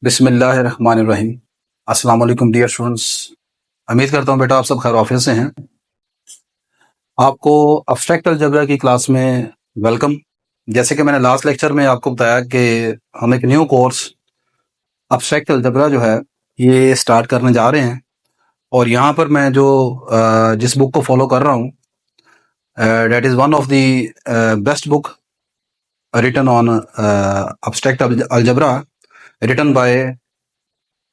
बिस्मिल्लाहिर्रहमानिर्रहीम। अस्सलाम वालेकुम डियर स्टूडेंट्स। उम्मीद करता हूँ बेटा आप सब खैर ऑफिस से हैं। आपको अब्स्ट्रैक्ट अलजेब्रा की क्लास में वेलकम। जैसे कि मैंने लास्ट लेक्चर में आपको बताया कि हम एक न्यू कोर्स अब्स्ट्रैक्ट अलजेब्रा जो है ये स्टार्ट करने जा रहे हैं। और यहाँ पर मैं जो जिस बुक को फॉलो कर रहा हूँ that is one of the best book written on abstract algebra, written by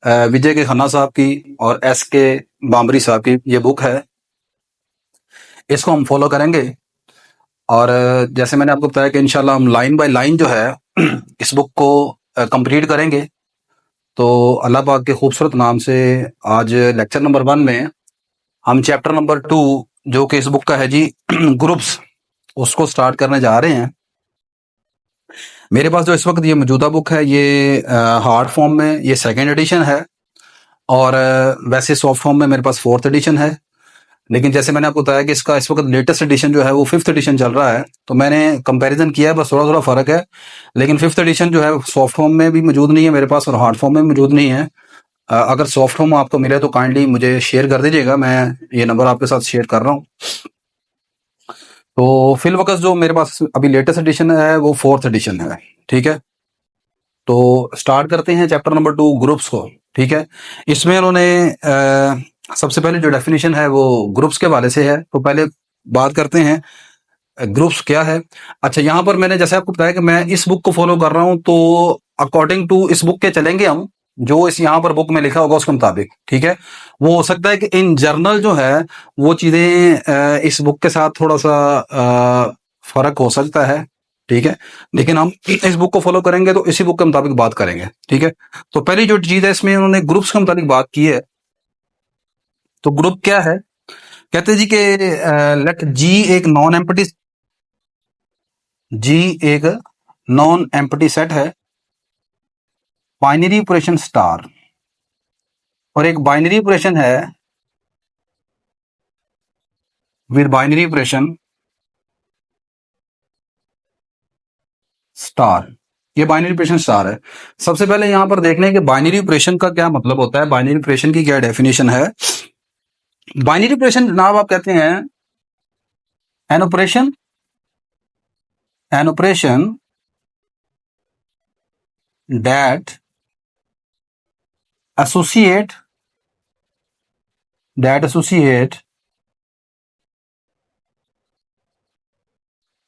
Vijay K Khanna साहब की और एस के बामरी साहब की ये बुक है। इसको हम फॉलो करेंगे और जैसे मैंने आपको बताया कि इंशाल्लाह हम लाइन बाय लाइन जो है इस बुक को कंप्लीट करेंगे। तो अल्लाह पाक के खूबसूरत नाम से आज लेक्चर नंबर 1 में हम चैप्टर नंबर 2 जो कि इस बुक का है जी ग्रुप्स, उसको स्टार्ट करने जा रहे हैं। मेरे पास जो इस वक्त ये मौजूदा बुक है ये हार्ड फॉर्म में ये सेकेंड एडिशन है और वैसे सॉफ्ट फॉर्म में मेरे पास फोर्थ एडिशन है। लेकिन जैसे मैंने आपको बताया कि इसका इस वक्त लेटेस्ट एडिशन जो है वो फिफ्थ एडिशन चल रहा है, तो मैंने कंपैरिजन किया है, बस थोड़ा थोड़ा फर्क है। लेकिन फिफ्थ एडिशन जो है सॉफ्ट फॉर्म में भी मौजूद नहीं है मेरे पास और हार्ड फॉर्म में भी मौजूद नहीं है। अगर सॉफ्ट फॉर्म आपको मिले तो काइंडली मुझे शेयर कर दीजिएगा, मैं ये नंबर आपके साथ शेयर कर रहा हूँ। तो फिल वक्त जो मेरे पास अभी लेटेस्ट एडिशन है वो फोर्थ एडिशन है। ठीक है, तो स्टार्ट करते हैं चैप्टर नंबर 2 ग्रुप्स को। ठीक है, इसमें उन्होंने सबसे पहले जो डेफिनेशन है वो ग्रुप्स के हवाले से है। तो पहले बात करते हैं ग्रुप्स क्या है। अच्छा, यहाँ पर मैंने जैसे आपको बताया कि मैं इस बुक को फॉलो कर रहा हूँ, तो अकॉर्डिंग टू इस बुक के चलेंगे हम, जो इस यहाँ पर बुक में लिखा होगा उसके मुताबिक। ठीक है, वो हो सकता है कि इन जर्नल जो है वो चीजें इस बुक के साथ थोड़ा सा फर्क हो सकता है। ठीक है, लेकिन हम इस बुक को फॉलो करेंगे तो इसी बुक के मुताबिक बात करेंगे। ठीक है, तो पहली जो चीज है इसमें उन्होंने ग्रुप्स के मुताबिक बात की है। तो ग्रुप क्या है, कहते हैं जी कि लेट जी एक नॉन एम्प्टी, जी एक नॉन एम्प्टी सेट है, बाइनरी ऑपरेशन स्टार, और एक बाइनरी ऑपरेशन है विद बाइनरी ऑपरेशन स्टार। ये बाइनरी ऑपरेशन स्टार है। सबसे पहले यहां पर देख लें कि बाइनरी ऑपरेशन का क्या मतलब होता है, बाइनरी ऑपरेशन की क्या डेफिनेशन है। बाइनरी ऑपरेशन जनाब आप कहते हैं an operation that associate associate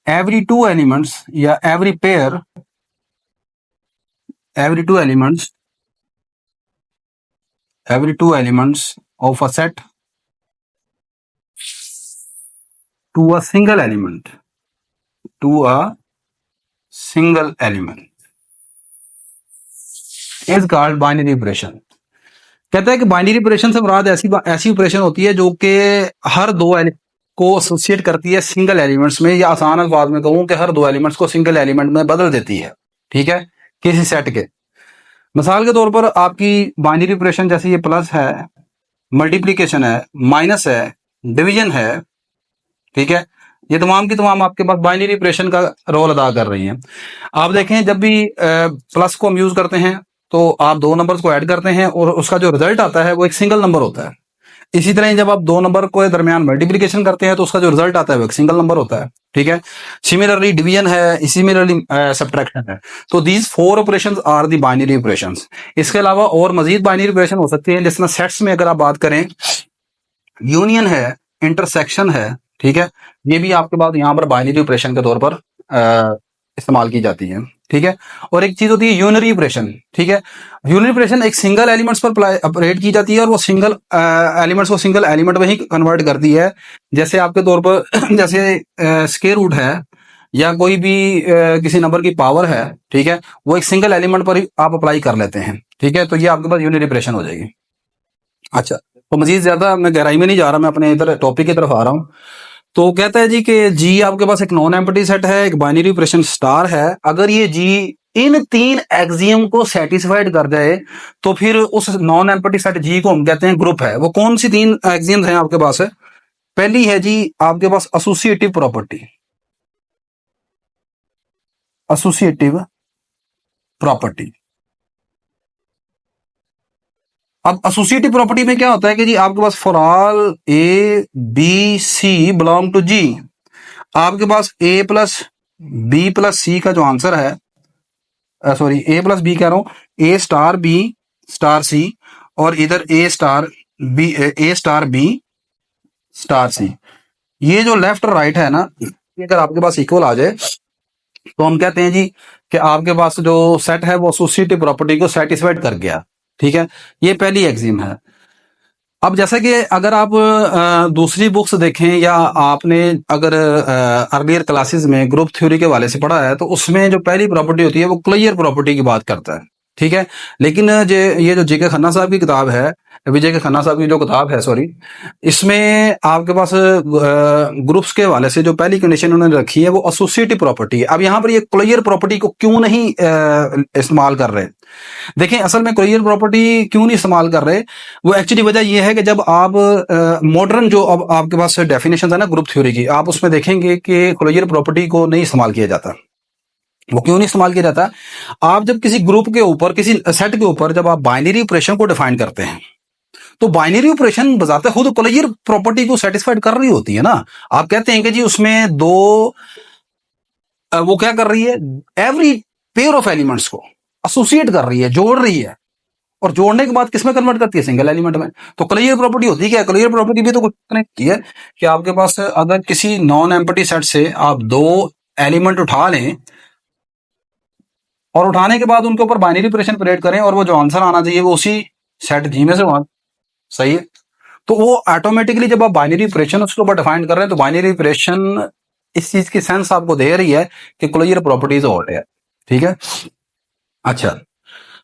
every two elements या every pair, every two elements of a set to a single element, to a single element is called binary operation. कहता है कि binary operation से मुराद ऐसी ऐसी ऑपरेशन होती है जो कि हर दो को एसोसिएट करती है सिंगल एलिमेंट्स में, या आसान अल्फाज में कहूं कि हर दो एलिमेंट्स को सिंगल एलिमेंट में बदल देती है। ठीक है, किसी सेट के। मिसाल के तौर पर आपकी बाइनरी ऑपरेशन जैसे ये प्लस है, मल्टीप्लीकेशन है, माइनस है, डिवीजन है। ठीक है, ये तमाम की तमाम आपके पास बाइनरी ऑपरेशन का रोल अदा कर रही हैं। आप देखें जब भी प्लस को हम यूज करते हैं तो आप दो नंबर्स को ऐड करते हैं और उसका जो रिजल्ट आता है वो एक सिंगल नंबर होता है। इसी तरह जब आप दो नंबर को दरमियान मल्टीप्लिकेशन करते हैं तो उसका जो रिजल्ट आता है वो एक सिंगल नंबर होता है। ठीक है, सिमिलरली डिवीजन है, सिमिलरली सब्ट्रैक्शन है। तो these four operations are the binary operations. इसके अलावा और मजीद बाइनरी ऑपरेशन हो सकती है, जिसमें सेट्स में अगर आप बात करें, यूनियन है, इंटरसेक्शन है। ठीक है, ये भी आपके पास यहाँ पर बाइनरी ऑपरेशन के तौर पर इस्तेमाल की जाती है। ठीक है, और एक चीज होती है यूनरी ऑपरेशन। ठीक है, यूनरी ऑपरेशन एक सिंगल एलिमेंट्स पर ऑपरेट की जाती है और वो सिंगल एलिमेंट्स को सिंगल एलिमेंट में ही कन्वर्ट करती है। जैसे आपके तौर पर जैसे स्क्वायर रूट है या कोई भी किसी नंबर की पावर है, ठीक है, वो एक सिंगल एलिमेंट पर ही आप अप्लाई कर लेते हैं। ठीक है, तो ये आपके पास यूनरी ऑपरेशन हो जाएगी। अच्छा, तो मजीद ज्यादा मैं गहराई में नहीं जा रहा, मैं अपने इधर टॉपिक की तरफ आ रहा हूँ। तो कहता है जी कि जी आपके पास एक नॉन एम्प्टी सेट है, एक बाइनरी ऑपरेशन स्टार है। अगर ये जी इन तीन एक्सियम को सेटिस्फाइड कर जाए तो फिर उस नॉन एम्प्टी सेट जी को हम कहते हैं ग्रुप है। वो कौन सी तीन एक्सियम्स हैं आपके पास है? पहली है जी आपके पास एसोसिएटिव प्रॉपर्टी, एसोसिएटिव प्रॉपर्टी। अब एसोसिएटिव प्रॉपर्टी में क्या होता है कि जी आपके पास for all A B C belong to G, आपके पास ए प्लस बी प्लस सी का जो आंसर है, सॉरी ए प्लस बी कह रहा हूं, ए स्टार बी स्टार सी, और इधर ए स्टार बी, ए स्टार बी स्टार सी, ये जो लेफ्ट और राइट है ना, ये अगर आपके पास इक्वल आ जाए तो हम कहते हैं जी कि आपके पास जो सेट है वो एसोसिएटिव प्रॉपर्टी को सेटिस्फाइड कर गया। ठीक है, ये पहली एक्सिम है। अब जैसे कि अगर आप दूसरी बुक्स देखें या आपने अगर अर्लियर क्लासेस में ग्रुप थ्योरी के वाले से पढ़ा है तो उसमें जो पहली प्रॉपर्टी होती है वो क्लियर प्रॉपर्टी की बात करता है। ठीक है, लेकिन ये जो जेके खन्ना साहब की किताब है, विजय के खन्ना साहब की जो किताब है, सॉरी, इसमें आपके पास ग्रुप्स के हवाले से जो पहली कंडीशन उन्होंने रखी है वो एसोसिएटिव प्रॉपर्टी है। अब यहाँ पर ये क्लियर प्रॉपर्टी को क्यों नहीं इस्तेमाल कर रहे? देखें, असल में क्लियर प्रॉपर्टी क्यों नहीं इस्तेमाल कर रहे, वो एक्चुअली वजह ये है कि जब आप मॉडर्न जो अब आपके पास डेफिनेशन है ना ग्रुप थ्योरी की, आप उसमें देखेंगे कि क्लोजर प्रॉपर्टी को नहीं इस्तेमाल किया जाता। वो क्यों नहीं इस्तेमाल किया जाता? आप जब किसी ग्रुप के ऊपर, किसी सेट के ऊपर जब आप बाइनरी ऑपरेशन को डिफाइन करते हैं तो बाइनरी ऑपरेशन बजाते खुद क्लोजर प्रॉपर्टी को सेटिस्फाइड कर रही होती है ना। आप कहते हैं कि जी उसमें दो वो क्या कर रही है, एवरी पेयर ऑफ एलिमेंट्स को एसोसिएट कर रही है, जोड़ रही है, और जोड़ने के बाद किसमें कन्वर्ट करती है, सिंगल एलिमेंट में। तो क्लियर प्रॉपर्टी होती है क्या? क्लियर प्रॉपर्टी भी तो कुछ नहीं है कि आपके पास अगर किसी नॉन एम्प्टी सेट से आप दो एलिमेंट उठा लें और उठाने के बाद उनके ऊपर बाइनरी ऑपरेशन ऑपरेट करें और वो जो आंसर आना चाहिए वो उसी सेट जी में से वहां, सही है। तो वो ऑटोमेटिकली जब आप बाइनरी ऑपरेशन उसके ऊपर डिफाइन कर रहे हैं तो बाइनरी ऑपरेशन इस चीज की सेंस आपको दे रही है कि क्लियर प्रॉपर्टीज ऑल्ट है। ठीक है, अच्छा,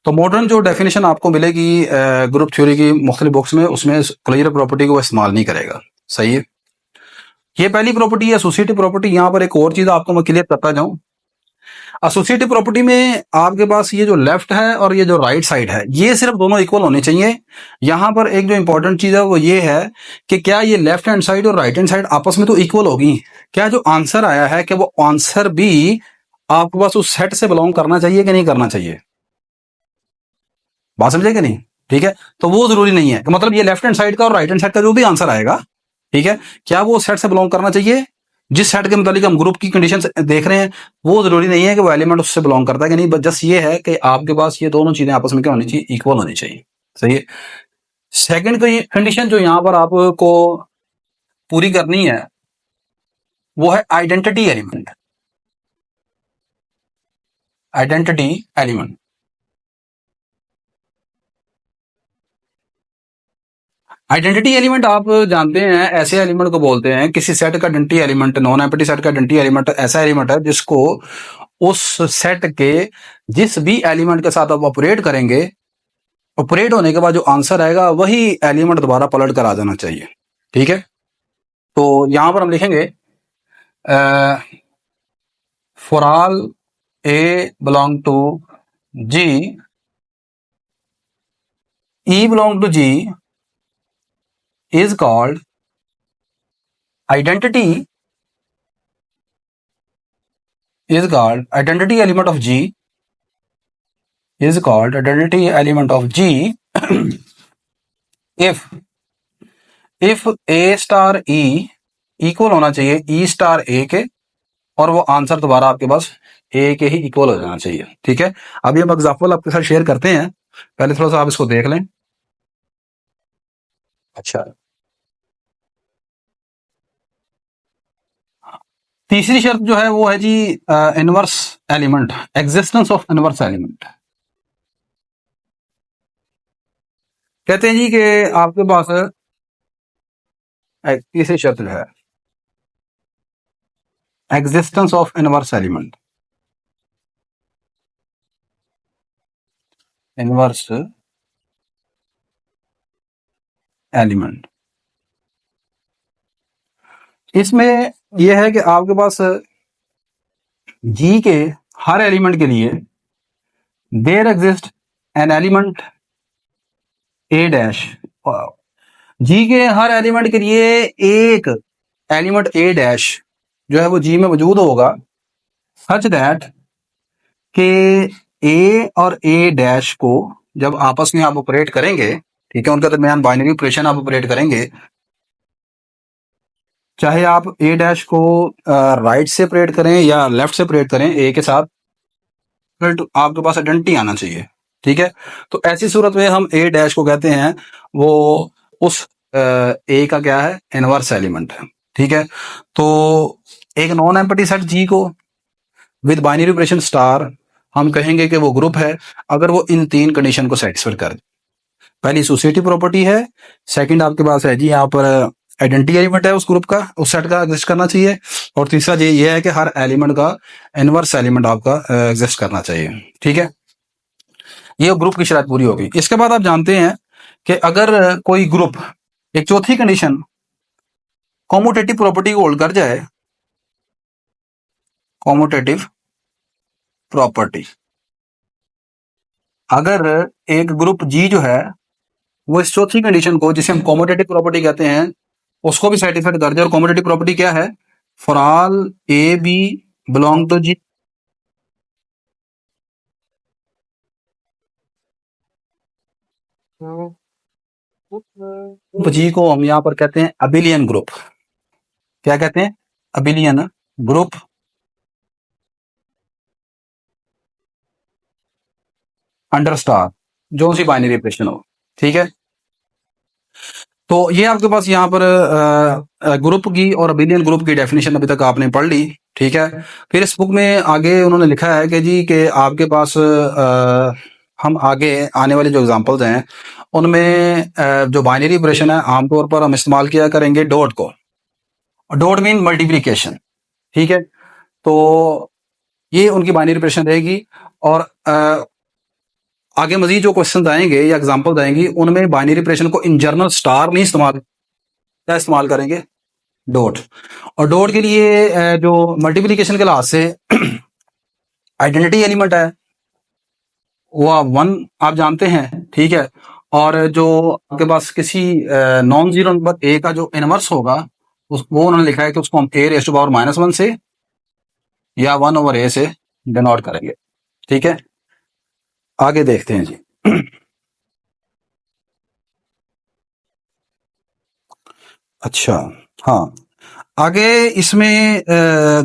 तो मॉडर्न जो डेफिनेशन आपको मिलेगी ग्रुप थ्योरी की मुख्तलिफ बुक्स में, उसमें क्लियर प्रॉपर्टी को इस्तेमाल नहीं करेगा। सही है, ये पहली प्रॉपर्टी है एसोसिएटिव प्रॉपर्टी। यहां पर एक और चीज आपको मैं क्लियर करता जाऊं, एसोसिएटिव प्रॉपर्टी में आपके पास ये जो लेफ्ट है और ये जो राइट साइड है ये सिर्फ दोनों इक्वल होने चाहिए। यहां पर एक जो इंपॉर्टेंट चीज है वो ये है कि क्या ये लेफ्ट हैंड साइड और राइट हैंड साइड आपस में तो इक्वल होगी, क्या जो आंसर आया है कि वो आंसर भी आपके पास उस सेट से बिलोंग करना चाहिए कि नहीं करना चाहिए? बात समझे कि नहीं? ठीक है, तो वो जरूरी नहीं है कि मतलब ये लेफ्ट हैंड साइड का और राइट हैंड साइड का जो भी आंसर आएगा, ठीक है, क्या वो सेट से बिलोंग करना चाहिए? जिस सेट के मुताबिक हम ग्रुप की कंडीशन देख रहे हैं वो जरूरी नहीं है कि वो एलिमेंट उससे बिलोंग करता है कि नहीं, बस जस्ट ये है कि आपके पास ये दोनों चीजें आपस में क्या होनी चाहिए, इक्वल होनी चाहिए। सही है, सेकंड कंडीशन जो यहां पर आपको पूरी करनी है वो है identity element. Identity element, identity element आप जानते हैं ऐसे एलिमेंट को बोलते हैं, किसी सेट का identity element, non empty set का आइडेंटिटी एलिमेंट ऐसा एलिमेंट है जिसको उस सेट के जिस भी एलिमेंट के साथ आप ऑपरेट करेंगे, ऑपरेट होने के बाद जो आंसर आएगा वही एलिमेंट दोबारा पलट कर आ जाना चाहिए। ठीक है, तो यहां पर हम लिखेंगे for all a belong to G, e belong to G is called identity, is called identity element of G, is called identity element of G if A star E equal होना चाहिए E स्टार A के, और वो answer दोबारा आपके पास A के ही equal हो जाना चाहिए। ठीक है, अभी हम एग्जाम्पल आपके साथ शेयर करते हैं, पहले थोड़ा सा आप इसको देख लें। अच्छा, तीसरी शर्त जो है वो है जी inverse element, existence of inverse element. कहते हैं जी कि आपके पास एक तीसरी शर्त जो है existence of inverse element, inverse element, इसमें यह है कि आपके पास जी के हर एलिमेंट के लिए there exist an element A dash, G के हर एलिमेंट के लिए एक एलिमेंट ए डैश जो है वो जी में मौजूद होगा, सच दैट के ए और ए डैश को जब आपस में आप ऑपरेट करेंगे ठीक है, उनके दरमियान बाइनरी ऑपरेशन आप ऑपरेट करेंगे। चाहे आप ए डैश को राइट से ऑपरेट करें या लेफ्ट से ऑपरेट करें, ए के साथ फिर आपके पास आइडेंटिटी आना चाहिए। ठीक है, तो ऐसी सूरत में हम ए डैश को कहते हैं वो उस ए का क्या है, इनवर्स एलिमेंट है। ठीक है, तो एक नॉन एम्पटी सेट जी को विद बाइनरी ऑपरेशन स्टार हम कहेंगे कि वो ग्रुप है अगर वो इन तीन कंडीशन को सेटिस्फाई कर दे। पहली एसोसिएटिव प्रॉपर्टी है, सेकंड आपके पास है जी यहाँ पर आइडेंटिटी एलिमेंट है उस ग्रुप का, उस सेट का एग्जिस्ट करना चाहिए, और तीसरा ये है कि हर एलिमेंट का इनवर्स एलिमेंट आपका एग्जिस्ट करना चाहिए। ठीक है, ये ग्रुप की शर्त पूरी होगी। इसके बाद आप जानते हैं कि अगर कोई ग्रुप एक चौथी कंडीशन कॉम्यूटेटिव प्रॉपर्टी को होल्ड कर जाए, कॉम्यूटेटिव प्रॉपर्टी, अगर एक ग्रुप जी जो है वो इस चौथी कंडीशन को जिसे हम कॉम्यूटेटिव प्रॉपर्टी कहते हैं उसको भी सेटिस्फाइड कर दे, और कॉम्यूटेटिव प्रॉपर्टी क्या है, for all A B belong to G, G को हम यहाँ पर कहते हैं अबिलियन ग्रुप। क्या कहते हैं, अबिलियन ग्रुप। अंडर स्टार जो सी बाइनरी ऑपरेशन हो। ठीक है, तो ये आपके पास यहाँ पर ग्रुप की और अबिलियन ग्रुप की डेफिनेशन अभी तक आपने पढ़ ली। ठीक है, फिर इस बुक में आगे उन्होंने लिखा है कि जी कि आपके पास हम आगे आने वाले जो एग्जांपल्स हैं उनमें जो बाइनरी ऑपरेशन है आमतौर पर हम इस्तेमाल किया करेंगे डॉट को। Dot mean multiplication. ठीक है, तो ये उनकी बाइनरी ऑपरेशन रहेगी, और आगे मजीद जो क्वेश्चन आएंगे या एग्जांपल आएंगी उनमें बाइनरी ऑपरेशन को इन जनरल स्टार नहीं इस्तेमाल, क्या इस्तेमाल करेंगे, डॉट। और डॉट के लिए जो मल्टीप्लिकेशन के लिहाज से आइडेंटिटी एलिमेंट है वो आप वन आप जानते हैं। ठीक है, और जो आपके पास किसी नॉन जीरो नंबर ए का जो इनवर्स होगा वो उन्होंने लिखा है कि उसको हम ए रेज़ टू पावर -1 से या 1/a से डिनोट करेंगे। ठीक है, आगे देखते हैं जी। अच्छा, हाँ, आगे इसमें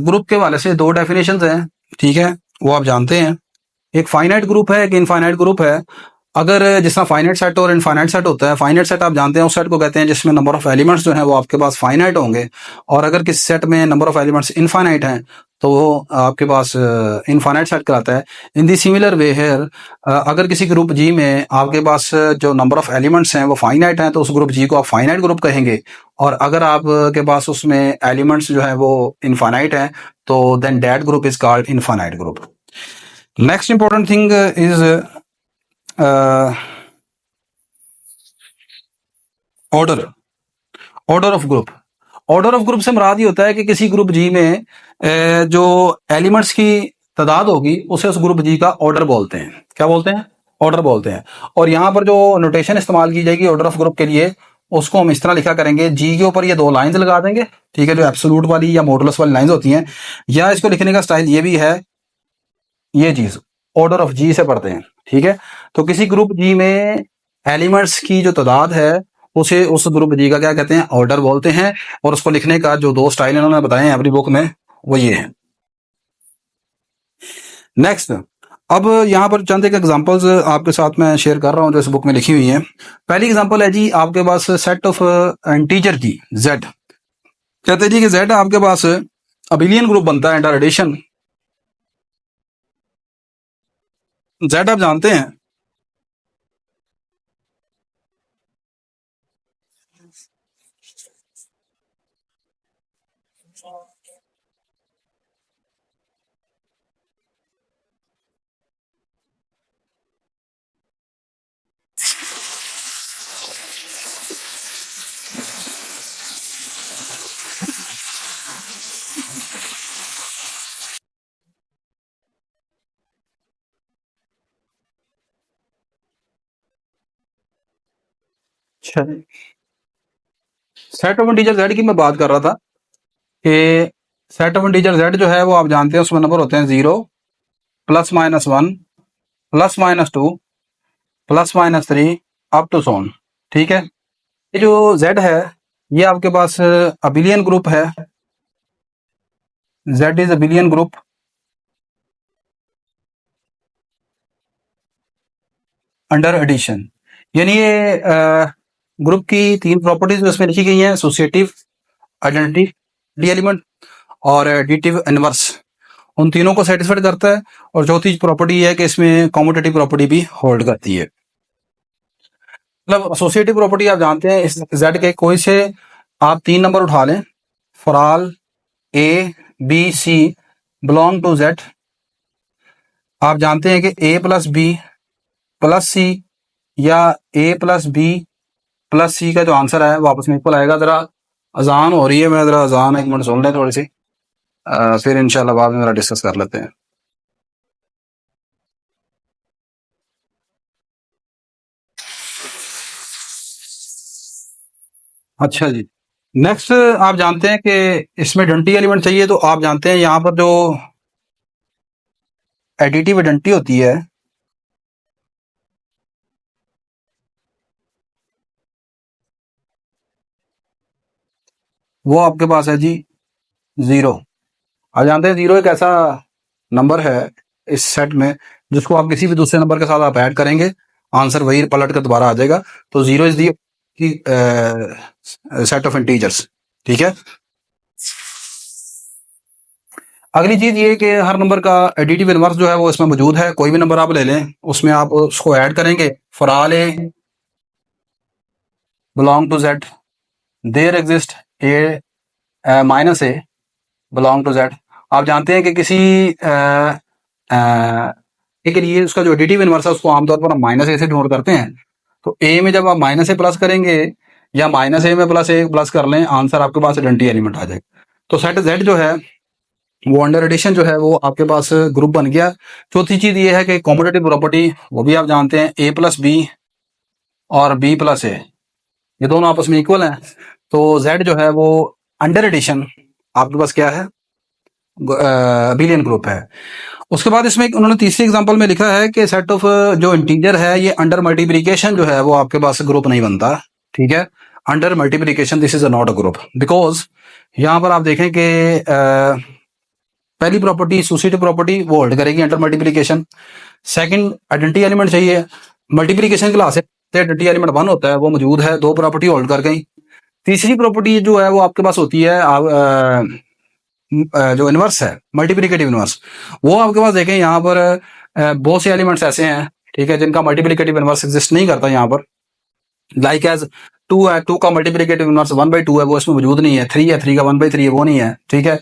ग्रुप के वाले से दो डेफिनेशंस हैं। ठीक है, वो आप जानते हैं, एक फाइनाइट ग्रुप है, एक इनफाइनाइट ग्रुप है। अगर जिस तरह फाइनाइट सेट और इनफाइनाइट सेट होता है, फाइनाइट सेट आप जानते हैं उस सेट को कहते हैं जिसमें नंबर ऑफ एलिमेंट्स जो है वो आपके पास फाइनाइट होंगे, और अगर किसी सेट में नंबर ऑफ एलिमेंट्स इनफाइनाइट हैं तो वो आपके पास इनफाइनाइट सेट कहलाता है। इन दी सिमिलर वे हेयर, अगर किसी ग्रुप जी में आपके पास जो नंबर ऑफ एलिमेंट्स हैं वो फाइनाइट हैं तो उस ग्रुप जी को आप फाइनाइट ग्रुप कहेंगे, और अगर आपके पास उसमें एलिमेंट्स जो है वो इनफाइनाइट हैं तो then that group is called infinite group. Next important thing is order, order of group. Order of group से मुराद ये होता है कि किसी ग्रुप जी में जो एलिमेंट्स की तादाद होगी उसे उस ग्रुप जी का ऑर्डर बोलते हैं। क्या बोलते हैं, ऑर्डर बोलते हैं। और यहाँ पर जो नोटेशन इस्तेमाल की जाएगी ऑर्डर ऑफ ग्रुप के लिए उसको हम इस तरह लिखा करेंगे, जी के ऊपर ये दो लाइंस लगा देंगे। ठीक है, जो एब्सोल्यूट वाली या मॉडुलस वाली लाइंस होती हैं, या इसको लिखने का स्टाइल ये भी है, ये चीज ऑर्डर ऑफ जी से पढ़ते हैं। ठीक है, तो किसी ग्रुप जी में एलिमेंट्स की जो तादाद है उसे उस ग्रुप जी का क्या कहते हैं, ऑर्डर बोलते हैं, और उसको लिखने का जो दो स्टाइल इन्होंने बताए हैं अपनी बुक में वो ये है। नेक्स्ट, अब यहाँ पर चंद एक एग्जांपल्स आपके साथ मैं शेयर कर रहा हूँ जो इस बुक में लिखी हुई है। पहली एग्जांपल है जी आपके पास सेट ऑफ इंटीजर की जेड। कहते हैं जी कि जेड आपके पास अबिलियन ग्रुप बनता है अंडर एडिशन। जेड आप जानते हैं, सेट ऑफ इंटीजर जेड की मैं बात कर रहा था कि सेट ऑफ इंटीजर जेड जो है वो आप जानते हैं उसमें नंबर होते हैं 0 +-1 +-2 +-3 अप टू सोन। ठीक है। ये जो Z है ये आपके पास अबिलियन ग्रुप है। Z is abelian group. Under addition, यानी ये ग्रुप की तीन प्रॉपर्टीज उसमें लिखी गई हैं, एसोसिएटिव, आइडेंटिटी एलिमेंट और एडिटिव इनवर्स। उन तीनों को सेटिस्फाइड करता है। और चौथी प्रॉपर्टी ये है कि इसमें कॉम्यूटेटिव प्रॉपर्टी भी होल्ड करती है। मतलब एसोसिएटिव प्रॉपर्टी आप जानते हैं, इस जेड के कोई से आप तीन नंबर उठा लें, for all A B C belong to Z. आप जानते हैं कि a plus B plus c या ए प्लस बी प्लस सी का जो आंसर है वो आपस में इक्वल आएगा। जरा अजान हो रही है, मैं जरा अजान एक मिनट सुन लें थोड़ी सी, फिर इंशाल्लाह बाद में जरा डिस्कस कर लेते हैं। अच्छा जी। नेक्स्ट आप जानते हैं कि इसमें आइडेंटिटी एलिमेंट चाहिए, तो आप जानते हैं यहाँ पर जो एडिटिव आइडेंटिटी होती है वो आपके पास है जी जीरो। आप जानते हैं जीरो एक ऐसा नंबर है इस सेट में जिसको आप किसी भी दूसरे नंबर के साथ आप ऐड करेंगे, आंसर वही पलट कर दोबारा आ जाएगा। तो zero is the set of integers. ठीक है। अगली चीज ये कि हर नंबर का एडिटिव इनवर्स जो है वो इसमें मौजूद है। कोई भी नंबर आप ले लें, उसमें आप उसको ऐड करेंगे, for all a belong to Z there exist a minus a belong to Z. आप जानते हैं कि किसी के लिए उसका जो एडिटिव इनवर्स है उसको आमतौर पर हम माइनस ए से डिनोट करते हैं। तो ए में जब आप माइनस ए प्लस करेंगे या माइनस ए में प्लस ए प्लस कर लें, आंसर आपके पास आइडेंटिटी एलिमेंट आ जाएगा। तो सेट जेड जो है वो अंडर एडिशन जो है वो आपके पास ग्रुप बन गया। चौथी चीज ये है कि कॉम्यूटेटिव प्रॉपर्टी, वो भी आप जानते हैं, ए प्लस बी और बी प्लस ए ये दोनों आपस में इक्वल हैं। तो जेड जो है वो अंडर एडिशन आपके पास क्या है, बिलियन ग्रुप है। उसके बाद इसमें उन्होंने तीसरी एग्जांपल में लिखा है कि सेट ऑफ जो इंटीजर है ये अंडर मल्टीप्लिकेशन जो है वो आपके पास ग्रुप नहीं बनता। ठीक है। Under multiplication this is not a group, because यहाँ पर आप देखें कि पहली प्रॉपर्टी एसोसिएटिव प्रॉपर्टी वो होल्ड करेगी under multiplication. Second identity element चाहिए, मल्टीप्लिकेशन क्लास है आइडेंटिटी एलिमेंट वन होता है वो मौजूद है, दो प्रॉपर्टी होल्ड कर गई। तीसरी प्रॉपर्टी जो है वो आपके पास होती है जो इनवर्स है, मल्टीप्लिकेटिव इनवर्स। वो आपके पास देखें यहाँ पर बहुत से एलिमेंट्स ऐसे हैं, ठीक है, जिनका मल्टीप्लिकेटिव इनवर्स एग्जिस्ट नहीं करता यहाँ पर। लाइक एज टू है, टू का multiplicative inverse one by two है, वो इसमें मौजूद नहीं है। थ्री है, थ्री का वन बाई थ्री है, वो नहीं है। ठीक है।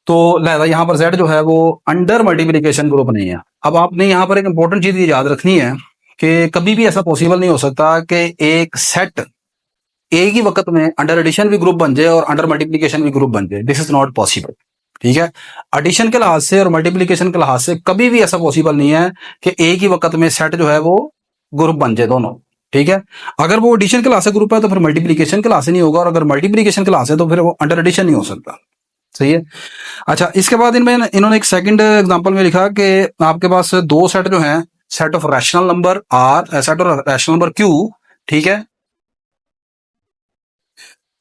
तो लिहाजा यहाँ पर जेड जो है वो अंडर मल्टीप्लिकेशन ग्रुप नहीं है। अब आपने यहाँ पर एक इंपॉर्टेंट चीज ये याद रखनी है कि कभी भी ऐसा पॉसिबल नहीं हो सकता कि एक सेट एक ही वक्त में अंडर एडिशन भी ग्रुप बन जाए और अंडर मल्टीप्लिकेशन भी ग्रुप बन जाए। This is not possible. ठीक है। एडिशन के लिहाज से और मल्टीप्लिकेशन के लिहाज से कभी भी ऐसा पॉसिबल नहीं है कि एक ही वक्त में सेट जो है वो ग्रुप बन जाए दोनों। ठीक है। अगर वो एडिशन के लिहाज से ग्रुप है तो फिर मल्टीप्लिकेशन के लिहाज से नहीं होगा, और अगर मल्टीप्लिकेशन के लिहाज से तो फिर वो अंडर एडिशन नहीं हो सकता। सही है। अच्छा, इसके बाद इनमें इन्होंने एक सेकंड एग्जांपल में लिखा कि आपके पास दो सेट जो हैं, set of rational number R, set of rational number Q. ठीक है।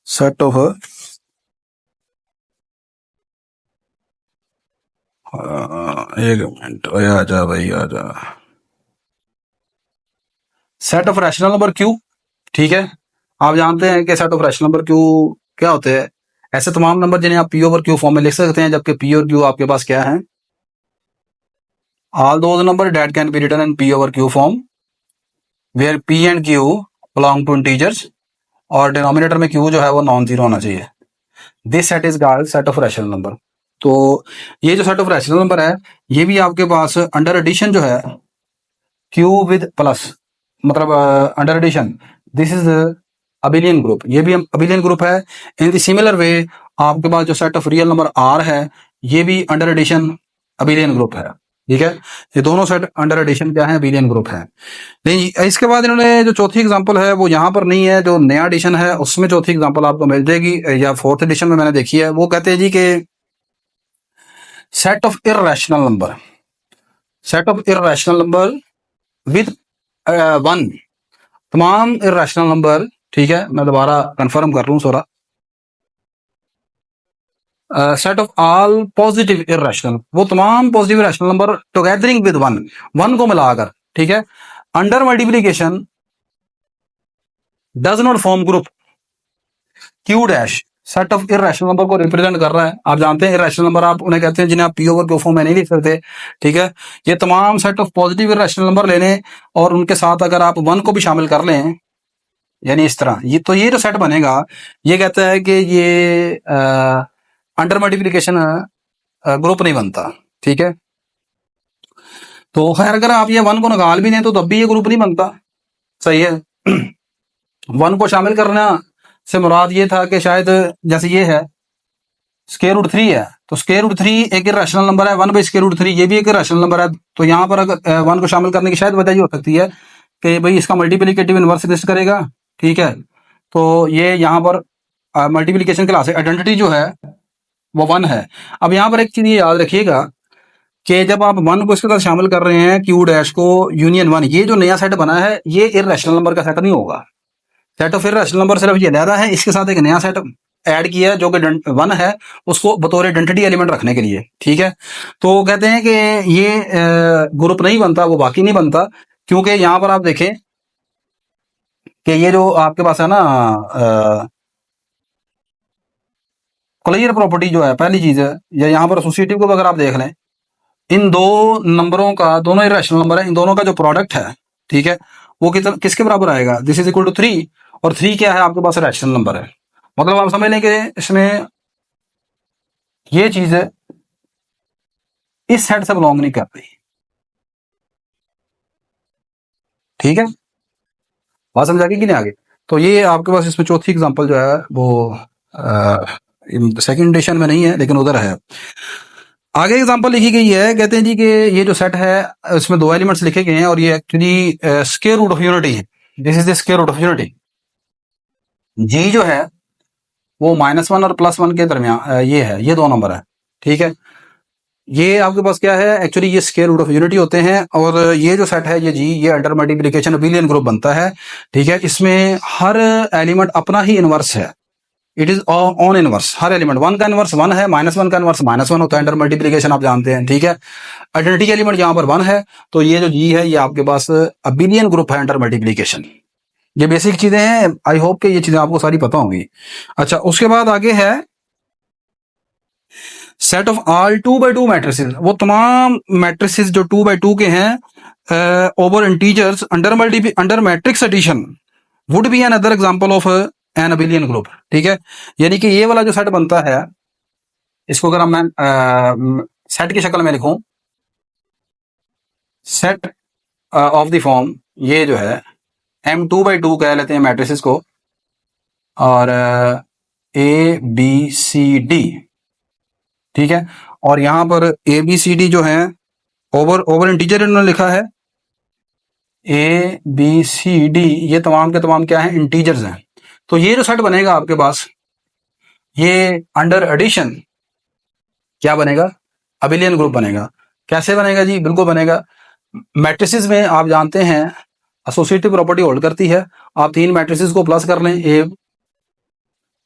सेट ऑफ एक मिनट, आ जा भाई आ जा। Set of rational number Q. ठीक है। आप जानते हैं कि set of rational number Q क्या होते हैं, ऐसे तमाम नंबर जिन्हें आप पी ओवर क्यू फॉर्म में लिख सकते हैं, जबकि पी और क्यू आपके पास क्या है, all those number that can be written in p over q form where p and q belong to integers, और डिनोमिनेटर में क्यू जो है वो नॉन जीरो होना चाहिए। This set is called set of rational number. तो ये जो सेट ऑफ रैशनल नंबर है ये भी आपके पास अंडर एडिशन जो है क्यू विद प्लस, मतलब under addition this is abelian group, ये भी अबिलियन ग्रुप है। इन द सिमिलर वे आपके पास जो set of real number R है ये भी अंडर एडिशन अबिलियन ग्रुप है। ठीक है। ये दोनों सेट अंडर एडिशन क्या है, बिलियन ग्रुप है। नहीं, इसके बाद इन्होंने जो चौथी एग्जांपल है वो यहाँ पर नहीं है, जो नया एडिशन है उसमें चौथी एग्जांपल आपको मिल जाएगी, या फोर्थ एडिशन में मैंने देखी है। वो कहते हैं जी कि set of irrational number, set of irrational number with one. तमाम इर्रेशनल नंबर, ठीक है, मैं दोबारा कंफर्म कर लूँ सोरा, set of all positive irrational, वो तमाम positive irrational number together with one, one को मिलाकर, ठीक है, under multiplication does not form group Q dash, set of irrational number को रिप्रेजेंट कर रहा है। आप जानते हैं इरेशनल नंबर आप उन्हें कहते हैं जिन्हें आप पी ओवर क्यू फॉर्म में नहीं लिख सकते, ठीक है। ये तमाम set of positive irrational number लेने और उनके साथ अगर आप वन को भी शामिल कर लें, यानी इस तरह, ये जो सेट बनेगा, ये कहता है कि ये अंडर मल्टीप्लीकेशन ग्रुप नहीं बनता, ठीक है। तो खैर अगर आप ये वन को निकाल भी लें तो तब भी ये ग्रुप नहीं बनता, सही है। वन को शामिल करना से मुराद ये था कि शायद जैसे ये है स्क्वायर रूट 3 है, तो स्क्वायर रूट 3 एक इरेशनल नंबर है, 1/√3 ये भी एक इरेशनल नंबर है, तो यहाँ पर अगर वन को शामिल करने की शायद वजह ये हो सकती है कि भाई इसका मल्टीप्लिकेटिव इनवर्स एग्जिस्ट करेगा, ठीक है। तो ये यहाँ पर मल्टीप्लिकेशन क्लास आइडेंटिटी जो है वो वन है। अब यहाँ पर एक चीज ये याद रखिएगा कि जब आप वन को इसके साथ शामिल कर रहे हैं, क्यू डैश को यूनियन वन, ये जो नया सेट बना है ये इरेशनल नंबर का सेट नहीं होगा। सेट ऑफ इरेशनल नंबर सिर्फ ये लहरा है, इसके साथ एक नया सेट ऐड किया जो कि वन है, उसको बतौर आइडेंटिटी एलिमेंट रखने के लिए, ठीक है। तो कहते हैं कि ये ग्रुप नहीं बनता, वो बाकी नहीं बनता, क्योंकि यहां पर आप देखें कि ये जो आपके पास है ना क्लियर प्रॉपर्टी जो है, पहली चीज है, या यहाँ पर एसोसिएटिव को अगर आप देख लें, इन दो नंबरों का, दोनों इरेशनल नंबर है, इन दोनों का जो प्रोडक्ट है, ठीक है, वो किसके बराबर आएगा, दिस इज इक्वल टू 3, और 3 क्या है आपके पास रैशनल नंबर है। मतलब आप समझ लें कि इसमें ये चीज है इस सेट से बिलोंग नहीं करती, ठीक है, बात समझा कि नहीं आगे। तो ये आपके पास इसमें चौथी एग्जांपल जो है वो सेकंड एडिशन में नहीं है लेकिन उधर है। आगे एग्जांपल लिखी गई है, कहते हैं जी कि ये जो सेट है इसमें दो एलिमेंट्स लिखे गए हैं और ये actually square root of unity है, this is the square root of unity. G जो है वो -1 और +1 के दरमियान ये है, ये दो नंबर है, ठीक है। ये आपके पास क्या है, एक्चुअली ये स्क्वायर रूट ऑफ यूनिटी होते हैं, और ये जो सेट है ये जी, ये अंडर मल्टीप्लिकेशन अबिलियन ग्रुप बनता है, ठीक है। इसमें हर एलिमेंट अपना ही इनवर्स है, it is on inverse, her element, one का इनवर्स वन है, -1 का इनवर्स -1 होता है, अंडर मल्टीप्लिकेशन आप जानते हैं, ठीक है। आइडेंटिटी एलिमेंट यहाँ पर वन है, तो ये जो जी है ये आपके पास अबिलियन ग्रुप है अंडर मल्टीप्लिकेशन। ये बेसिक चीजें हैं, आई होप कि ये चीजें आपको सारी पता होंगी। अच्छा, उसके बाद आगे है set of all 2x2 matrices, वो तमाम मैट्रिसेस जो 2x2 के हैं over integers under matrix addition would be another example of an abelian group, ठीक है। यानी कि ये वाला जो सेट बनता है, इसको अगर मैं सेट की शक्ल में लिखूं, सेट ऑफ द फॉर्म, ये जो है M2x2 कह लेते हैं मैट्रिसेस को, और ABCD, ठीक है। और यहां पर ABCD जो है ओवर इंटीजर इन्होंने लिखा है, ABCD ये तमाम के तमाम क्या है, इंटीजर्स हैं। तो ये जो सेट बनेगा आपके पास, ये अंडर एडिशन क्या बनेगा, अबिलियन ग्रुप बनेगा। कैसे बनेगा जी, बिल्कुल बनेगा। मैट्रिसेस में आप जानते हैं एसोसिएटिव प्रॉपर्टी होल्ड करती है। आप तीन मैट्रिसेस को प्लस कर लें, ए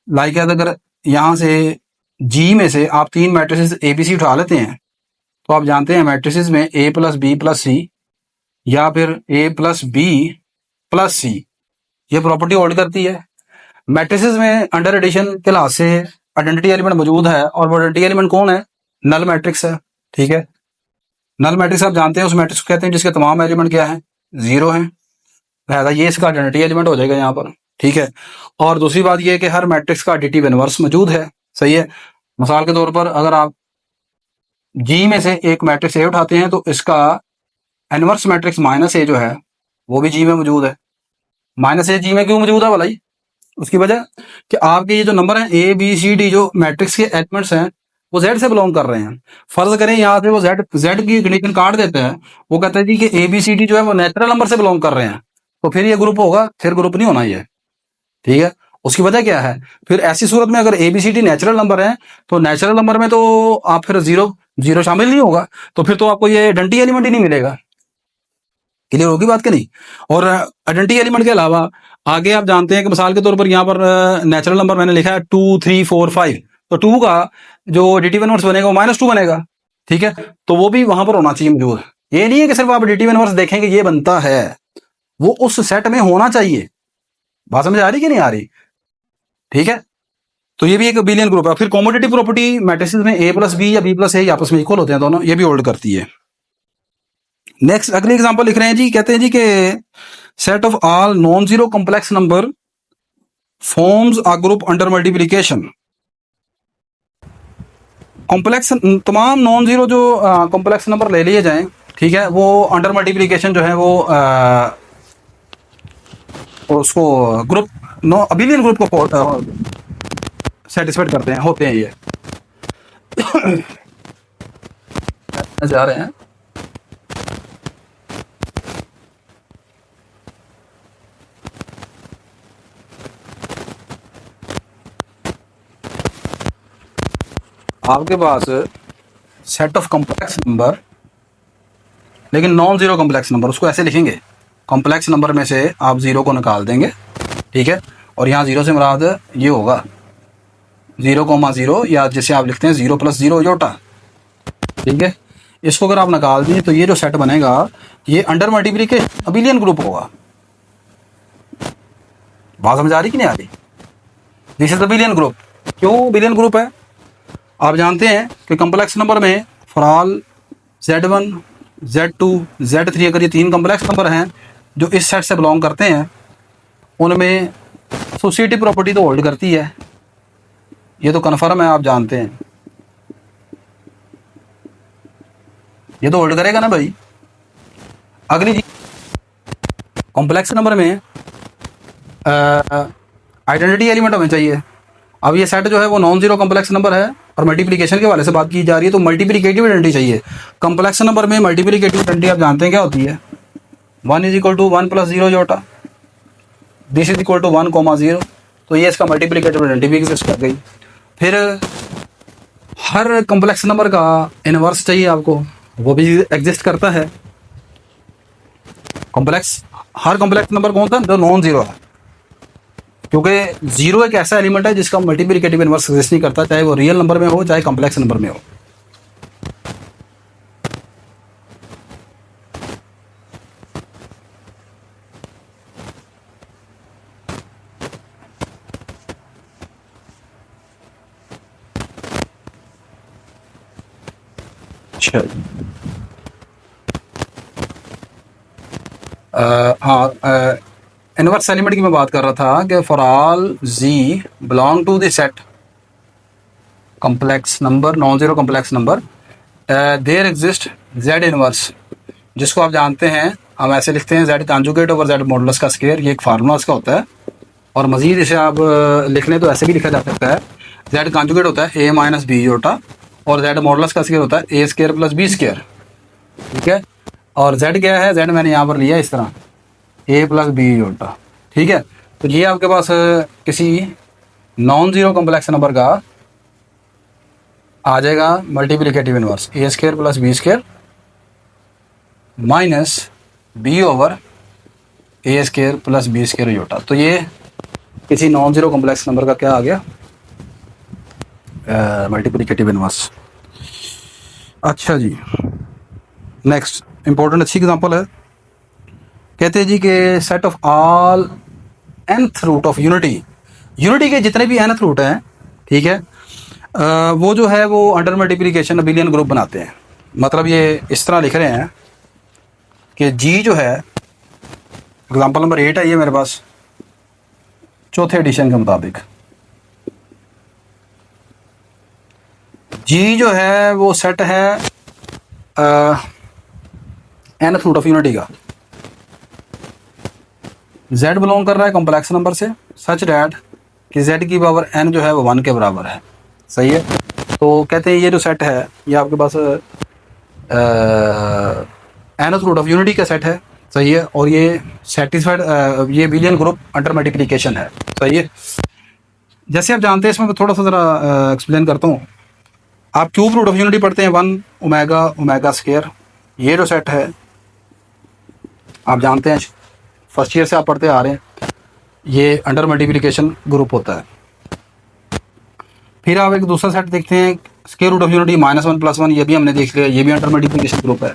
लाइक अगर यहां से जी में से आप तीन मैट्रिसेस ABC उठा लेते हैं, तो आप जानते हैं मैट्रिसेस में A + B + C या फिर A + B + C ये प्रॉपर्टी होल्ड करती है। मैट्रिसेस में अंडर एडिशन के लिहाज से आइडेंटिटी एलिमेंट मौजूद है, और वो आइडेंटिटी एलिमेंट कौन है, नल मैट्रिक्स है, ठीक है। नल मैट्रिक्स आप जानते हैं उस मैट्रिक्स को कहते हैं जिसके तमाम एलिमेंट क्या है, 0 है, लिहाजा ये इसका आइडेंटिटी एलिमेंट हो जाएगा यहाँ पर, ठीक है। और दूसरी बात ये है कि हर मैट्रिक्स का एडिटिव इनवर्स मौजूद है, सही है। मिसाल के तौर पर अगर आप जी में से एक मैट्रिक्स ए उठाते हैं तो इसका इनवर्स मैट्रिक्स -A जो है वो भी जी में मौजूद है। -A जी में क्यों मौजूद है भलाई, उसकी वजह कि आपके ये जो नंबर है ABCD जो मैट्रिक्स के एलिमेंट्स हैं वो Z से बिलोंग कर रहे हैं। फर्ज करें यहाँ से वो Z की कंडीशन काट देते हैं, वो कहते हैं जी कि ABCD जो है वो नेचुरल नंबर से बिलोंग कर रहे हैं, तो फिर ये ग्रुप होगा, फिर ग्रुप नहीं होना ये, ठीक है। उसकी वजह क्या है, फिर ऐसी सूरत में अगर ABCD नेचुरल नंबर है तो नेचुरल नंबर में तो आप फिर जीरो शामिल नहीं होगा, तो फिर तो आपको ये आइडेंटिटी एलिमेंट ही नहीं मिलेगा, क्लियर होगी बात कि नहीं। और आइडेंटिटी एलिमेंट के अलावा आगे आप जानते हैं कि मिसाल के तौर पर यहाँ पर नेचुरल नंबर मैंने लिखा है 2 3 4 5, तो 2 का जो एडिटिव इनवर्स बनेगा वो -2 बनेगा, ठीक है। तो वो भी वहां पर होना चाहिए मौजूद। ये नहीं है कि सिर्फ आप एडिटिव इनवर्स देखेंगे ये बनता है, वो उस सेट में होना चाहिए। बात समझ आ रही कि नहीं आ रही, ठीक है। तो ये भी एक बिलियन ग्रुप है। फिर कॉमोडिटी प्रॉपर्टी मैट्रिसेस में A + B या B + A आपस में इक्वल होते हैं दोनों, ये भी होल्ड करती है। नेक्स्ट अगली एग्जांपल लिख रहे हैं जी, कहते हैं जी कि set of all non zero complex number forms a group under multiplication. Complex तमाम नॉन जीरो जो कॉम्प्लेक्स नंबर ले लिए जाएं, ठीक है, वो अंडर मल्टीप्लिकेशन जो है वो उसको ग्रुप बिलियन ग्रुप को सेटिस्फाइड करते हैं, होते हैं ये जा रहे हैं। आपके पास सेट ऑफ कॉम्प्लेक्स नंबर, लेकिन नॉन जीरो कॉम्प्लेक्स नंबर, उसको ऐसे लिखेंगे, कॉम्प्लेक्स नंबर में से आप जीरो को निकाल देंगे, ठीक है। और यहाँ जीरो से मुराद ये होगा 0,0, या जैसे आप लिखते हैं 0 + 0 जोटा, ठीक है। इसको अगर आप निकाल दें तो ये जो सेट बनेगा ये अंडर मल्टीप्लिकेशन अबिलियन ग्रुप होगा। बात समझ आ रही कि नहीं आ रही। This is abelian group. क्यों बिलियन ग्रुप है, आप जानते हैं कि कॉम्प्लेक्स नंबर में for all Z1 Z2 Z3, अगर ये 3 कॉम्प्लेक्स नंबर हैं जो इस सेट से बिलोंग करते हैं, उनमें एसोसिएटिव प्रॉपर्टी तो होल्ड करती है, ये तो कन्फर्म है, आप जानते हैं, ये तो होल्ड करेगा ना भाई। अगली चीज, कॉम्प्लेक्स नंबर में आइडेंटिटी एलिमेंट हमें चाहिए। अब ये सेट जो है वो नॉन जीरो कॉम्प्लेक्स नंबर है और मल्टीप्लिकेशन के वाले से बात की जा रही है, तो मल्टीप्लिकेटिव आइडेंटिटी चाहिए। कॉम्प्लेक्स नंबर में मल्टीप्लिकेटिव आइडेंटिटी आप जानते हैं क्या होती है, 1 = 1 + 0 जोटा, दिस इज इक्वल टू 1,0। तो ये इसका मल्टीप्लिकेटिव आइडेंटिटी भी एग्जिस्ट कर गई। फिर हर कॉम्प्लेक्स नंबर का इनवर्स चाहिए आपको, वो भी एग्जिस्ट करता है। हर कॉम्प्लेक्स नंबर कौन सा, जो नॉन जीरो है, क्योंकि जीरो एक ऐसा एलिमेंट है जिसका मल्टीप्लिकेटिव इनवर्स एग्जिस्ट नहीं करता, चाहे वो रियल नंबर में हो चाहे कॉम्प्लेक्स नंबर में हो। अच्छा, हाँ, इनवर्स एलिमेंट की मैं बात कर रहा था कि for all G belong to the set complex number, non zero complex number, there exist Z inverse, जिसको आप जानते हैं हम ऐसे लिखते हैं Z conjugate over Z modulus का स्क्वायर, ये एक फार्मूला इसका होता है। और मजीद इसे आप लिख लें तो ऐसे भी लिखा जा सकता है, Z कॉन्जुगेट होता है A - B जोटा, और Z मॉडुलस का स्क्वायर होता है A² + B², ठीक है। और Z क्या है, Z मैंने यहाँ पर लिया इस तरह A + B जोटा, ठीक है। तो ये आपके पास किसी नॉन जीरो कॉम्प्लेक्स नंबर का आ जाएगा multiplicative inverse A² + B² minus B over A² + B² जोटा। तो ये किसी नॉन जीरो कॉम्प्लेक्स नंबर का क्या आ गया, मल्टीप्लिकेटिव इनवर्स। अच्छा जी, नेक्स्ट इंपॉर्टेंट अच्छी एग्जांपल है, कहते हैं जी कि set of all nth root of unity, unity के जितने भी nth रूट हैं, ठीक है, वो जो है वो अंडर मल्टीप्लिकेशन अबिलियन ग्रुप बनाते हैं। मतलब ये इस तरह लिख रहे हैं कि जी जो है, एग्जांपल नंबर 8 है ये मेरे पास, चौथे एडिशन के मुताबिक जी जो है वो सेट है nth रूट ऑफ यूनिटी का, z बिलोंग कर रहा है कॉम्प्लेक्स नंबर से, सच डैट कि z की पावर n जो है वो 1 के बराबर है, सही है। तो कहते हैं ये जो सेट है ये आपके पास nth रूट ऑफ यूनिटी का सेट है, सही है। और ये सेटिस्फाइड, ये बिलियन ग्रुप अंडर मल्टीप्लिकेशन है, सही है। जैसे आप जानते हैं, इसमें मैं थोड़ा सा ज़रा एक्सप्लेन करता हूँ। आप क्यूब रूट ऑफ यूनिटी पढ़ते हैं 1 ओमेगा ओमेगा स्क्वायर, ये जो सेट है आप जानते हैं, फर्स्ट ईयर से आप पढ़ते आ रहे हैं, ये अंडर मल्टीप्लिकेशन ग्रुप होता है। फिर आप एक दूसरा सेट देखते हैं, स्क्वायर रूट ऑफ यूनिटी -1 +1, ये भी हमने देख लिया, ये भी अंडर मल्टीप्लिकेशन ग्रुप है।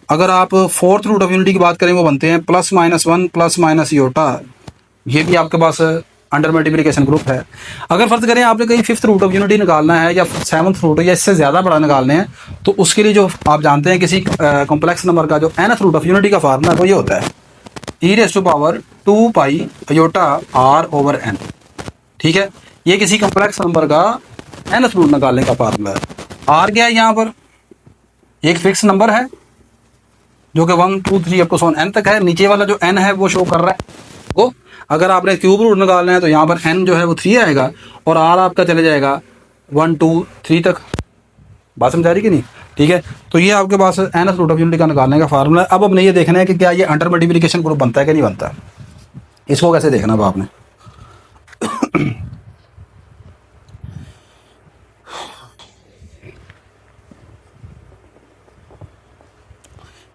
अगर आप फोर्थ रूट ऑफ यूनिटी की बात करें, वो बनते हैं +-1 + -i, ये भी आपके पास अंडर मल्टीप्लिकेशन ग्रुप है। अगर फर्ज करें आपने कहीं फिफ्थ रूट ऑफ यूनिटी निकालना है या सेवन्थ रूट या इससे ज़्यादा बड़ा निकालने हैं, तो उसके लिए जो आप जानते हैं किसी कॉम्प्लेक्स नंबर का जो nth रूट ऑफ यूनिटी का फार्मूला है वो ये होता है e⁻²πr/n। ठीक है, ये किसी कॉम्प्लेक्स नंबर का nth रूट निकालने का फार्मूला है। r क्या है यहाँ पर, एक फिक्स नंबर है जो कि 1 2 3 अप टू n तक है। नीचे वाला जो n है वो शो कर रहा है वो। अगर आपने क्यूब रूट निकालना है तो यहाँ पर n जो है वो 3 आएगा और r आपका चले जाएगा 1 2 3 तक। बात समझा रही कि नहीं? ठीक है, तो ये आपके पास nth रूट ऑफ यूनिटी का निकालने का फार्मूला है। अब हमने ये देखना है कि क्या ये अंडर मल्टीप्लिकेशन ग्रुप बनता है कि नहीं बनता। इसको कैसे देखना है आपने?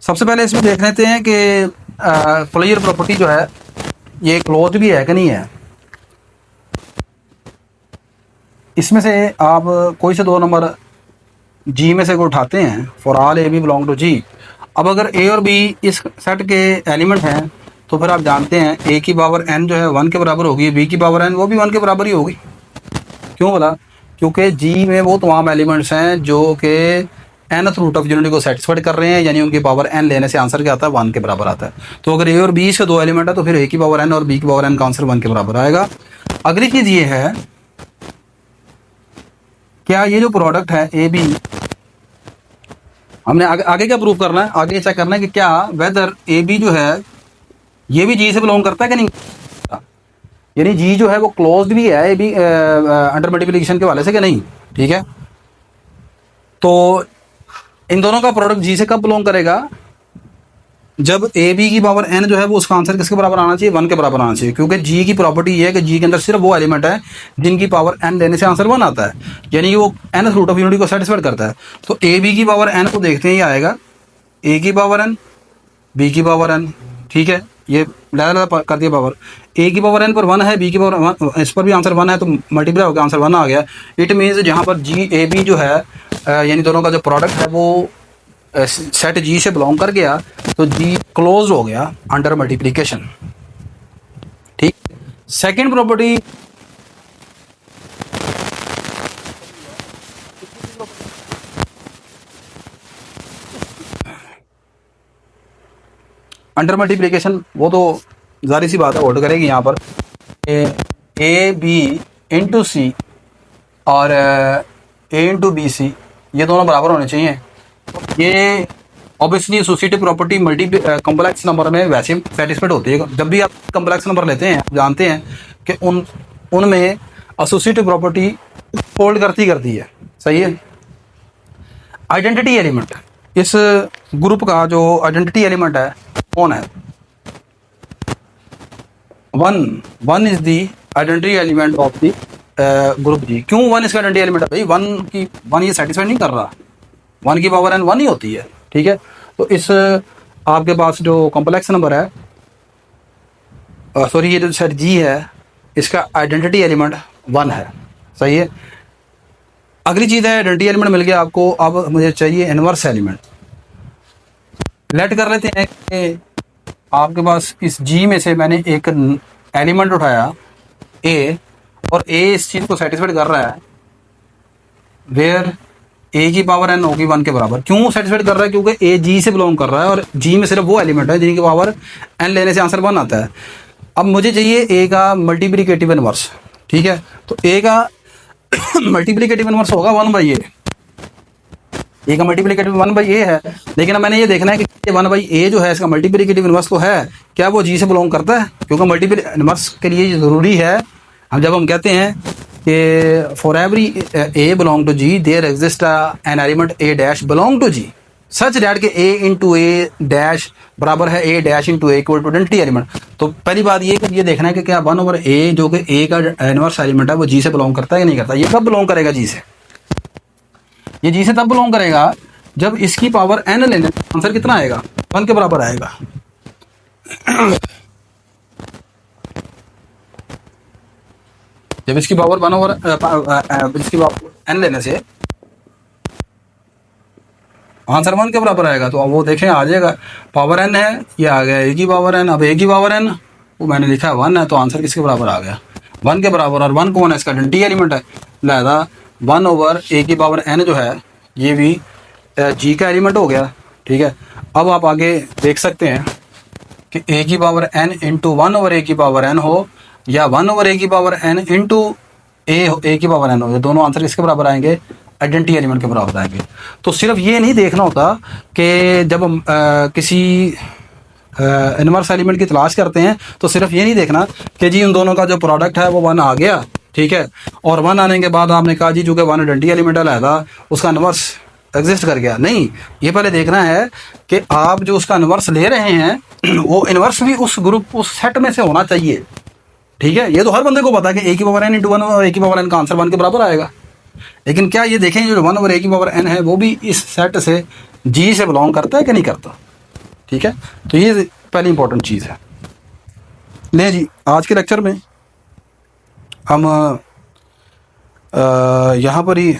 सबसे पहले इसमें देख लेते हैं कि क्लोजर प्रॉपर्टी जो है ये क्लोज भी है कि नहीं है। इसमें से आप कोई से दो नंबर जी में से को उठाते हैं, for all A B belong to G. अब अगर ए और बी इस सेट के एलिमेंट हैं तो फिर आप जानते हैं ए की पावर n जो है 1 के बराबर होगी, बी की पावर n वो भी 1 के बराबर ही होगी। क्यों बोला? क्योंकि जी में वो तमाम एलिमेंट्स हैं जो कि nth रूट ऑफ यूनिटी को सेटिस्फाइड कर रहे हैं, यानी उनकी पावर n लेने से आंसर क्या आता है, 1 के बराबर आता है। तो अगर ए और बी से दो एलिमेंट है तो फिर ए की पावर n और बी की पावर n का आंसर 1 के बराबर आएगा। अगली चीज़ ये है, क्या ये जो प्रोडक्ट है ए बी, हमने आगे क्या प्रूव करना है, आगे चेक करना है कि क्या वेदर ए बी जो है ये भी जी से बिलोंग करता है कि नहीं, यानी जी जो है वो क्लोज्ड भी है ए बी अंडर मल्टीप्लिकेशन के वाले से कि नहीं। ठीक है, तो इन दोनों का प्रोडक्ट जी से कब बिलोंग करेगा, जब ए बी की पावर n जो है वो उसका आंसर किसके बराबर आना चाहिए, 1 के बराबर आना चाहिए। क्योंकि जी की प्रॉपर्टी ये है कि जी के अंदर सिर्फ वो एलिमेंट है जिनकी पावर n लेने से आंसर 1 आता है, यानी कि वो nth रूट ऑफ यूनिटी को सेटिस्फाइड करता है। तो ए बी की पावर n को देखते हैं, ये आएगा ए की पावर n, बी की पावर n। ठीक है, ये लहरा कर दिया पावर। ए की पावर n पर 1 है, बी की पावर 1, इस पर भी आंसर 1 है, तो मल्टीप्लाई होकर आंसर 1 आ गया। इट मीन्स जहाँ पर जी ए बी जो है यानी दोनों का जो प्रोडक्ट है वो सेट जी से बिलोंग कर गया, तो जी क्लोज हो गया अंडर मल्टीप्लिकेशन। ठीक, सेकंड प्रॉपर्टी अंडर मल्टीप्लिकेशन, वो तो जारी सी बात है होल्ड करेगी यहाँ पर ए बी इंटू सी और ए इंटू बी सी ये दोनों बराबर होने चाहिए। ये obviously associative property multi complex number में वैसे सेटिस्फाइड होती है। जब भी आप कॉम्प्लेक्स नंबर लेते हैं आप जानते हैं कि उनमें एसोसिएटिव प्रॉपर्टी होल्ड करती है। सही है। आइडेंटिटी एलिमेंट, इस ग्रुप का जो आइडेंटिटी एलिमेंट है कौन है, 1 is the identity element of the group G. क्यों 1 इसका आइडेंटिटी एलिमेंट है भाई, 1 ये सेटिस्फाइड नहीं कर रहा, 1 की पावर n 1 ही होती है। ठीक है, तो इस आपके पास जो कॉम्प्लेक्स नंबर है, सॉरी ये जो सेट जी है इसका आइडेंटिटी एलिमेंट 1 है। सही है। अगली चीज़ है आइडेंटिटी एलिमेंट मिल गया आपको, अब मुझे चाहिए इनवर्स एलिमेंट। लेट कर लेते हैं कि आपके पास इस जी में से मैंने एक एलिमेंट उठाया ए, और ए इस चीज़ को सेटिस्फाइड कर रहा है वेयर ए की पावर n होगी 1 के बराबर। क्यों सेटिस्फाइड कर रहा है, क्योंकि ए जी से बिलोंग कर रहा है और जी में सिर्फ वो एलिमेंट है जिनकी पावर n लेने से आंसर 1 आता है। अब मुझे चाहिए ए का मल्टीप्लिकेटिव इनवर्स। ठीक है, तो ए का मल्टीप्लिकेटिव इनवर्स होगा 1/a। ए का मल्टीप्लिकेटिव 1/a है, लेकिन अब मैंने ये देखना है कि 1/a जो है इसका मल्टीप्लिकेटिव इनवर्स तो है, क्या वो जी से बिलोंग करता है, क्योंकि मल्टीपल इनवर्स के लिए ज़रूरी है। हम जब हम कहते हैं कि for every a belong to G there exist an element A dash belong to G such that के ए इंटू ए डैश बराबर है a dash into a equal to identity element. तो पहली बात ये देखना है कि क्या 1/a जो कि ए का इनवर्स एलिमेंट है वो जी से बिलोंग करता है कि नहीं करता। ये कब बिलोंग करेगा जी से, ये जी से तब बिलोंग करेगा जब इसकी पावर n लेने आंसर कितना आएगा, 1 के बराबर आएगा। जब इसकी पावर 1/n इसकी पावर n लेने से आंसर 1 के बराबर आएगा। तो अब वो देखें आ जाएगा, पावर n है, ये आ गया a की पावर n। अब a की पावर n वो मैंने लिखा है 1 है, तो आंसर किसके बराबर आ गया, 1 के बराबर। और 1 कौन है, इसका आइडेंटिटी एलिमेंट है, लिहाजा 1/a की पावर n जो है ये भी g का एलिमेंट हो गया। ठीक है, अब आप आगे देख सकते हैं कि a की पावर n इंटू 1/a की पावर n हो या 1/a की पावर n इंटू a की पावर n हो, ये दोनों आंसर किसके बराबर आएंगे, आइडेंटिटी एलिमेंट के बराबर आएंगे। तो सिर्फ ये नहीं देखना होता कि जब हम किसी इनवर्स एलिमेंट की तलाश करते हैं तो सिर्फ ये नहीं देखना कि जी उन दोनों का जो प्रोडक्ट है वो 1 आ गया, ठीक है, और 1 आने के बाद आपने कहा जी चूँकि 1 आइडेंटिटी एलिमेंट है उसका इनवर्स एग्जिस्ट कर गया। नहीं, ये पहले देखना है कि आप जो उसका इनवर्स ले रहे हैं वो इनवर्स भी उस ग्रुप उस सेट में से होना चाहिए। ठीक है, ये तो हर बंदे को पता है कि a की पावर n इंटू 1 और a की पावर n का आंसर 1 के बराबर आएगा। लेकिन क्या ये देखें जो 1/a की पावर n है वो भी इस सेट से g से बिलोंग करता है कि नहीं करता। ठीक है, तो ये पहली इंपॉर्टेंट चीज़ है। ले जी, आज के लेक्चर में हम यहाँ पर ही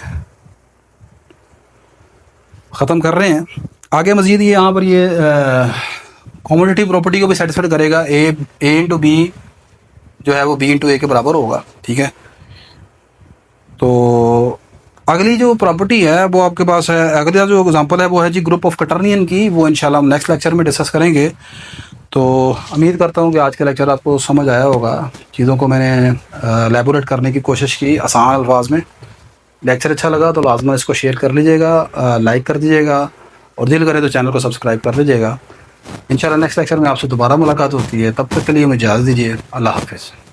ख़त्म कर रहे हैं। आगे मज़ीद ये यहाँ पर ये कॉमोडिटिव प्रॉपर्टी को भी सेटिस्फाइड करेगा, a इंटू बी जो है वो b इंटू a के बराबर होगा। ठीक है, तो अगली जो प्रॉपर्टी है वो आपके पास है, अगला जो एग्जांपल है वो है जी ग्रुप ऑफ क्वाटर्नियन की, वो इंशाल्लाह हम नेक्स्ट लेक्चर में डिस्कस करेंगे। तो उम्मीद करता हूँ कि आज का लेक्चर आपको समझ आया होगा, चीज़ों को मैंने एलैबोरेट करने की कोशिश की आसान अल्फाज में। लेक्चर अच्छा लगा तो लाजमा इसको शेयर कर लीजिएगा, लाइक कर दीजिएगा, और दिल करे तो चैनल को सब्सक्राइब कर लीजिएगा। इंशाल्लाह नेक्स्ट लेक्चर में आपसे दोबारा मुलाकात होती है, तब तक के लिए मुझे इजाज़त दीजिए। अल्लाह हाफ़िज़।